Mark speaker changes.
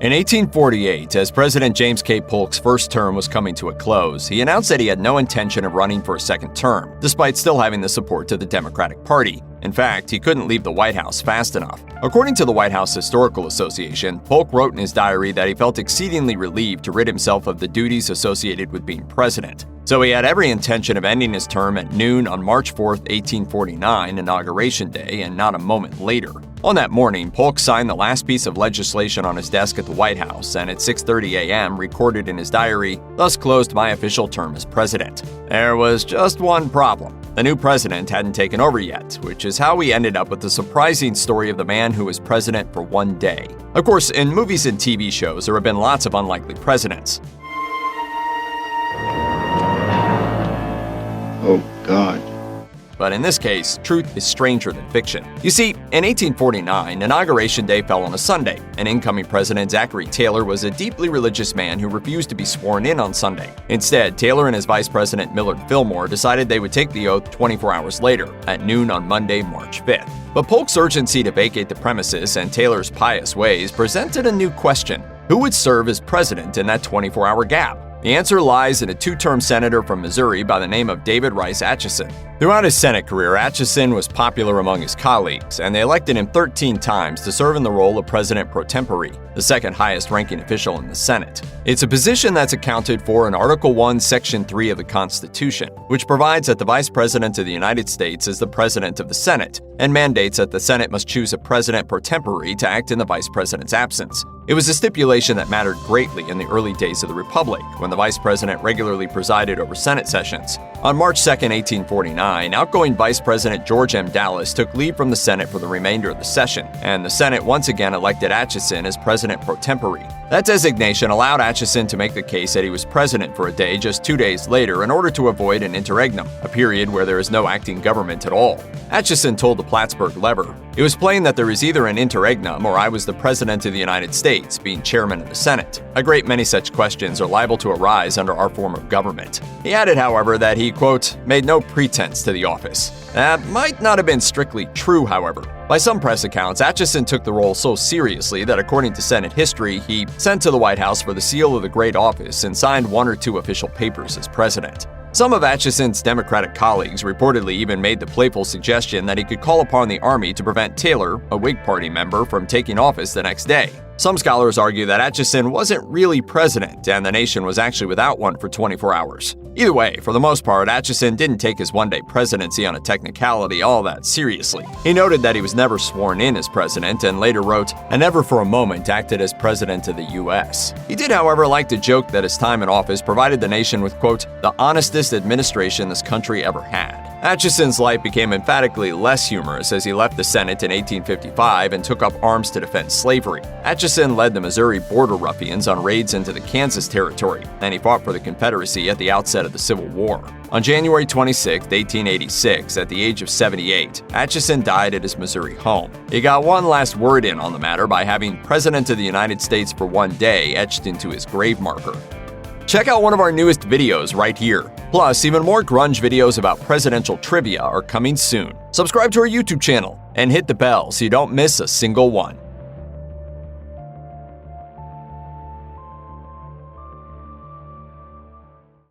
Speaker 1: In 1848, as President James K. Polk's first term was coming to a close, he announced that he had no intention of running for a second term, despite still having the support of the Democratic Party. In fact, he couldn't leave the White House fast enough. According to the White House Historical Association, Polk wrote in his diary that he felt exceedingly relieved to rid himself of the duties associated with being president. So he had every intention of ending his term at noon on March 4, 1849, Inauguration Day, and not a moment later. On that morning, Polk signed the last piece of legislation on his desk at the White House, and at 6:30 a.m. recorded in his diary, "Thus closed my official term as president." There was just one problem. The new president hadn't taken over yet, which is how we ended up with the surprising story of the man who was president for one day. Of course, in movies and TV shows, there have been lots of unlikely presidents.
Speaker 2: Oh, God.
Speaker 1: But in this case, truth is stranger than fiction. You see, in 1849, Inauguration Day fell on a Sunday, and incoming President Zachary Taylor was a deeply religious man who refused to be sworn in on Sunday. Instead, Taylor and his Vice President Millard Fillmore decided they would take the oath 24 hours later, at noon on Monday, March 5th. But Polk's urgency to vacate the premises and Taylor's pious ways presented a new question. Who would serve as president in that 24-hour gap? The answer lies in a two-term senator from Missouri by the name of David Rice Atchison. Throughout his Senate career, Atchison was popular among his colleagues, and they elected him 13 times to serve in the role of President pro tempore, the second highest-ranking official in the Senate. It's a position that's accounted for in Article 1, Section 3 of the Constitution, which provides that the Vice President of the United States is the President of the Senate, and mandates that the Senate must choose a President pro tempore to act in the Vice President's absence. It was a stipulation that mattered greatly in the early days of the Republic, when the Vice President regularly presided over Senate sessions. On March 2, 1849, outgoing Vice President George M. Dallas took leave from the Senate for the remainder of the session, and the Senate once again elected Atchison as President pro tempore. That designation allowed Atchison to make the case that he was president for a day just 2 days later in order to avoid an interregnum, a period where there is no acting government at all. Atchison told the Plattsburgh Lever, "It was plain that there is either an interregnum or I was the President of the United States, being chairman of the Senate. A great many such questions are liable to arise under our form of government." He added, however, that he, quote, "made no pretense to the office." That might not have been strictly true, however. By some press accounts, Atchison took the role so seriously that according to Senate history, he sent to the White House for the seal of the great office and signed 1 or 2 official papers as president. Some of Atchison's Democratic colleagues reportedly even made the playful suggestion that he could call upon the Army to prevent Taylor, a Whig Party member, from taking office the next day. Some scholars argue that Atchison wasn't really president and the nation was actually without one for 24 hours. Either way, for the most part, Atchison didn't take his one-day presidency on a technicality all that seriously. He noted that he was never sworn in as president and later wrote, "I never for a moment acted as president of the U.S." He did, however, like to joke that his time in office provided the nation with, quote, "the honestest administration this country ever had." Atchison's life became emphatically less humorous as he left the Senate in 1855 and took up arms to defend slavery. Atchison led the Missouri Border Ruffians on raids into the Kansas Territory, and he fought for the Confederacy at the outset of the Civil War. On January 26, 1886, at the age of 78, Atchison died at his Missouri home. He got one last word in on the matter by having President of the United States for one day etched into his grave marker. Check out one of our newest videos right here. Plus, even more grunge videos about presidential trivia are coming soon. Subscribe to our YouTube channel and hit the bell so you don't miss a single one.